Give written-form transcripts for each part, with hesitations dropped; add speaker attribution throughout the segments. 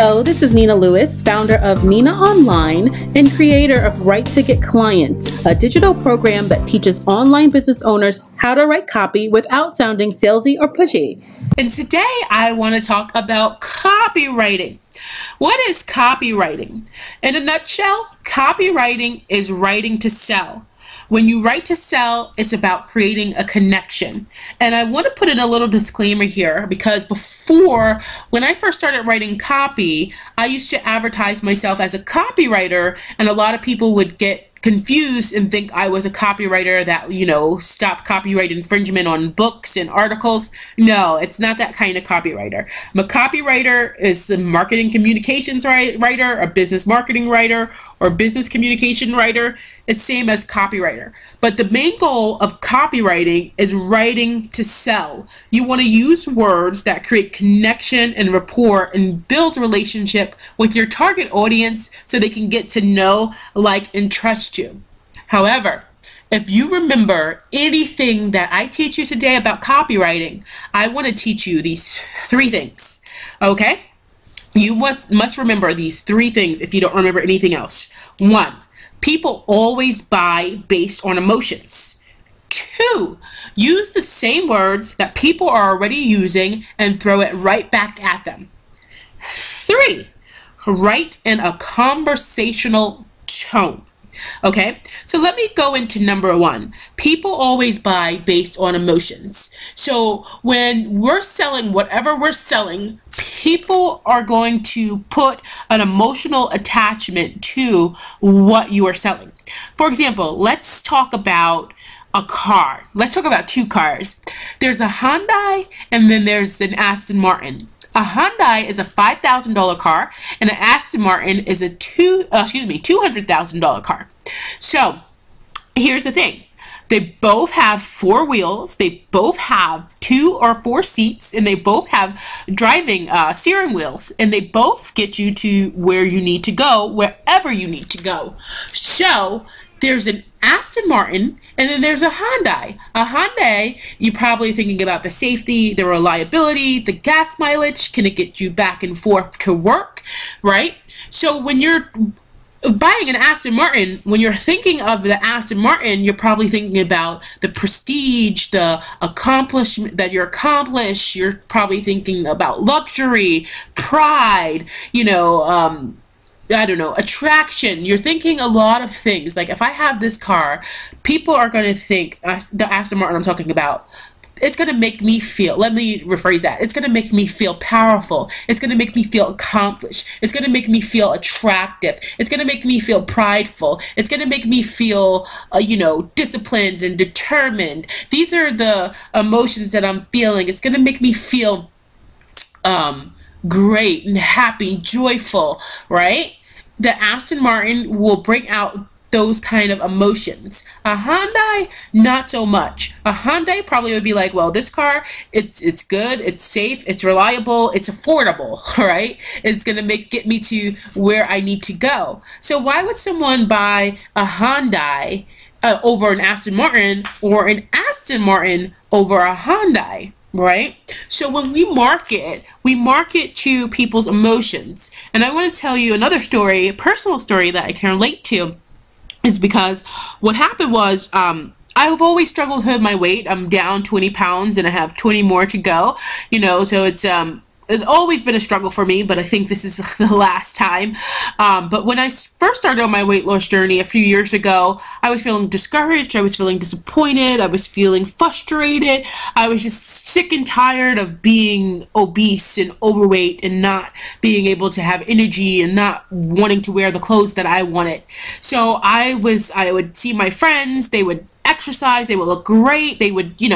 Speaker 1: Hello, this is Nina Lewis, founder of Nina Online and creator of Write to Get Clients, a digital program that teaches online business owners how to write copy without sounding salesy or pushy.
Speaker 2: And today I want to talk about copywriting. What is copywriting? In a nutshell, copywriting is writing to sell. When you write to sell, it's about creating a connection. And I want to put in a little disclaimer here because before, when I first started writing copy, I used to advertise myself as a copywriter, and a lot of people would get confused and think I was a copywriter that, stopped copyright infringement on books and articles. No, it's not that kind of copywriter. A copywriter is a marketing communications writer, a business marketing writer, or business communication writer. It's same as copywriter. But the main goal of copywriting is writing to sell. You want to use words that create connection and rapport and build a relationship with your target audience so they can get to know, like, and trust you. However, if you remember anything that I teach you today about copywriting, I want to teach you these three things, okay? You must remember these three things if you don't remember anything else. 1, people always buy based on emotions. 2, use the same words that people are already using and throw it right back at them. 3, write in a conversational tone. Okay, so let me go into number 1. People always buy based on emotions. So when we're selling whatever we're selling, people are going to put an emotional attachment to what you are selling. For example, let's talk about a car. Let's talk about 2 cars. There's a Hyundai and then there's an Aston Martin. A Hyundai is a $5,000 car, and an Aston Martin is a $200,000 car. So here's the thing. They both have 4 wheels, they both have 2 or 4 seats, and they both have driving steering wheels, and they both get you to where you need to go, wherever you need to go. So there's an Aston Martin, and then there's a Hyundai. A Hyundai, you're probably thinking about the safety, the reliability, the gas mileage. Can it get you back and forth to work, right? So when you're buying an Aston Martin, when you're thinking of the Aston Martin, you're probably thinking about the prestige, the accomplishment that you're accomplished. You're probably thinking about luxury, pride, I don't know, attraction. You're thinking a lot of things. Like, if I have this car, people are going to think, the Aston Martin I'm talking about, it's going to make me feel, let me rephrase that, it's going to make me feel powerful. It's going to make me feel accomplished. It's going to make me feel attractive. It's going to make me feel prideful. It's going to make me feel, disciplined and determined. These are the emotions that I'm feeling. It's going to make me feel great and happy, joyful, right? The Aston Martin will bring out those kind of emotions. A Hyundai, not so much. A Hyundai probably would be like, well, this car, it's good, it's safe, it's reliable, it's affordable, right? It's gonna get me to where I need to go. So why would someone buy a Hyundai over an Aston Martin, or an Aston Martin over a Hyundai? Right? So when we market to people's emotions. And I want to tell you another story, a personal story that I can relate to, is because what happened was, I've always struggled with my weight. I'm down 20 pounds and I have 20 more to go, so it's always been a struggle for me, but I think this is the last time. But when I first started on my weight loss journey a few years ago, I was feeling discouraged, I was feeling disappointed, I was feeling frustrated. I was just sick and tired of being obese and overweight and not being able to have energy and not wanting to wear the clothes that I wanted. So I would see my friends, they would exercise, they would look great, they would, they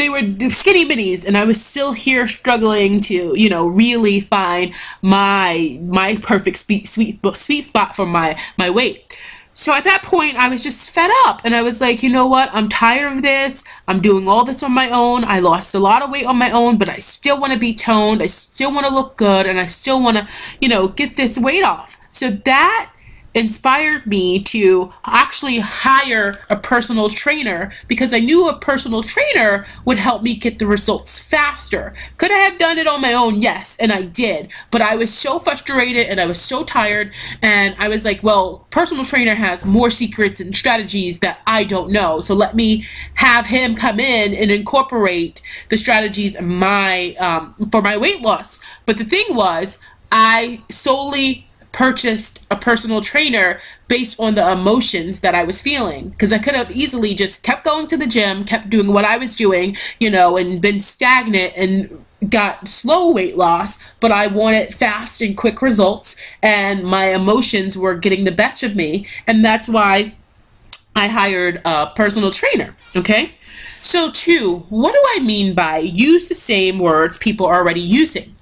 Speaker 2: were skinny minis, and I was still here struggling to, really find my perfect sweet spot for my weight. So at that point, I was just fed up, and I was like, you know what? I'm tired of this. I'm doing all this on my own. I lost a lot of weight on my own, but I still want to be toned. I still want to look good, and I still want to, get this weight off. So that inspired me to actually hire a personal trainer, because I knew a personal trainer would help me get the results faster. Could I have done it on my own? Yes, and I did. But I was so frustrated and I was so tired, and I was like, well, personal trainer has more secrets and strategies that I don't know. So let me have him come in and incorporate the strategies in my for my weight loss. But the thing was, I solely purchased a personal trainer based on the emotions that I was feeling, because I could have easily just kept going to the gym, kept doing what I was doing, you know, and been stagnant and got slow weight loss, but I wanted fast and quick results, and my emotions were getting the best of me, and that's why I hired a personal trainer. Okay, so 2, what do I mean by use the same words people are already using?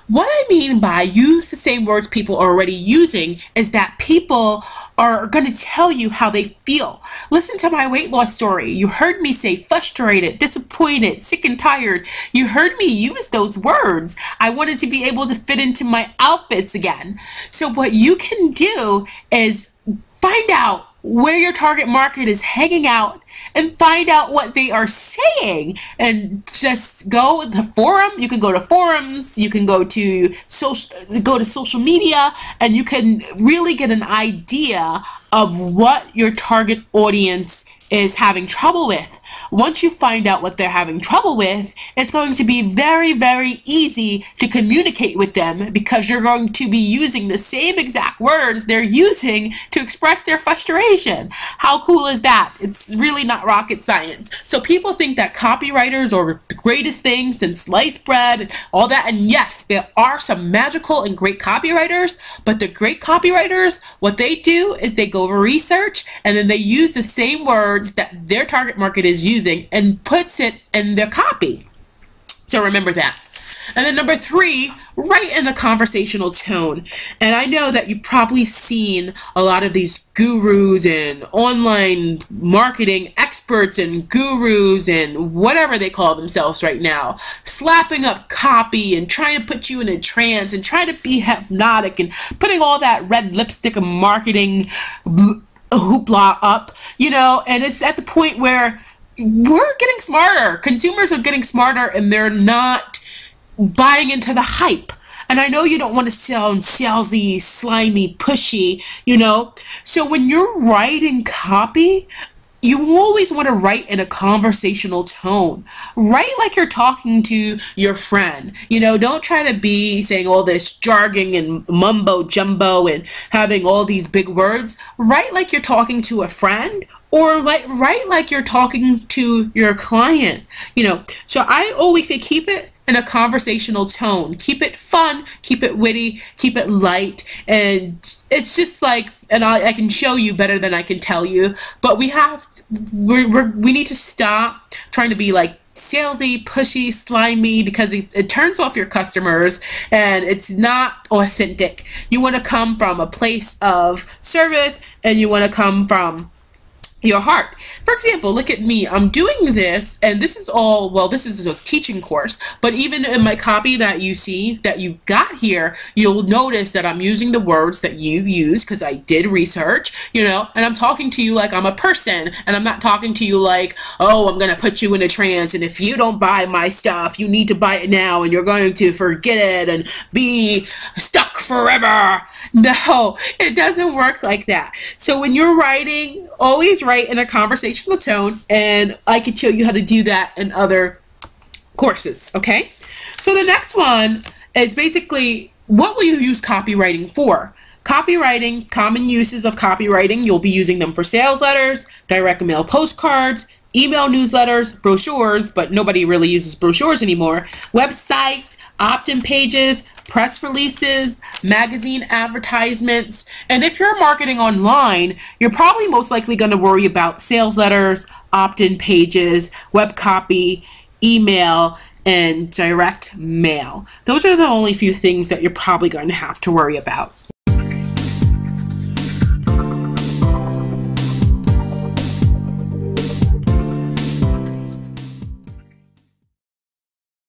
Speaker 2: What I mean by use the same words people are already using is that people are going to tell you how they feel. Listen to my weight loss story. You heard me say frustrated, disappointed, sick and tired. You heard me use those words. I wanted to be able to fit into my outfits again. So what you can do is find out where your target market is hanging out and find out what they are saying, and just go to the forum. You can go to forums, you can go to social media, and you can really get an idea of what your target audience is having trouble with. Once you find out what they're having trouble with, it's going to be very, very easy to communicate with them, because you're going to be using the same exact words they're using to express their frustration. How cool is that? It's really not rocket science. So people think that copywriters are the greatest thing since sliced bread and all that, and yes, there are some magical and great copywriters, but the great copywriters, what they do is they go research, and then they use the same words that their target market is using and puts it in their copy. So remember that. And then number 3, write in a conversational tone. And I know that you've probably seen a lot of these gurus and online marketing experts and gurus and whatever they call themselves right now, slapping up copy and trying to put you in a trance and trying to be hypnotic and putting all that red lipstick and marketing hoopla up, you know, and it's at the point where we're getting smarter. Consumers are getting smarter, and they're not buying into the hype. And I know you don't want to sound salesy, slimy, pushy, you know. So when you're writing copy, you always want to write in a conversational tone. Write like you're talking to your friend. You know, don't try to be saying all this jargon and mumbo jumbo and having all these big words. Write like you're talking to a friend, or write like you're talking to your client. You know, so I always say keep it in a conversational tone. Keep it fun, keep it witty, keep it light, and it's just like, and I can show you better than I can tell you, but we need to stop trying to be like salesy, pushy, slimy, because it turns off your customers and it's not authentic. You want to come from a place of service, and you want to come from your heart. For example, look at me. I'm doing this, and this is all, well, this is a teaching course, but even in my copy that you see that you got here, you'll notice that I'm using the words that you use because I did research, you know, and I'm talking to you like I'm a person, and I'm not talking to you like, oh, I'm going to put you in a trance, and if you don't buy my stuff, you need to buy it now, and you're going to forget it and be stuck forever. No, it doesn't work like that. So when you're writing, always write in a conversational tone, and I can show you how to do that in other courses. Okay, so the next one is basically, what will you use copywriting for? Copywriting, common uses of copywriting, you'll be using them for sales letters, direct mail postcards, email newsletters, brochures, but nobody really uses brochures anymore, websites, opt-in pages, press releases, magazine advertisements, and if you're marketing online, you're probably most likely going to worry about sales letters, opt-in pages, web copy, email, and direct mail. Those are the only few things that you're probably going to have to worry about.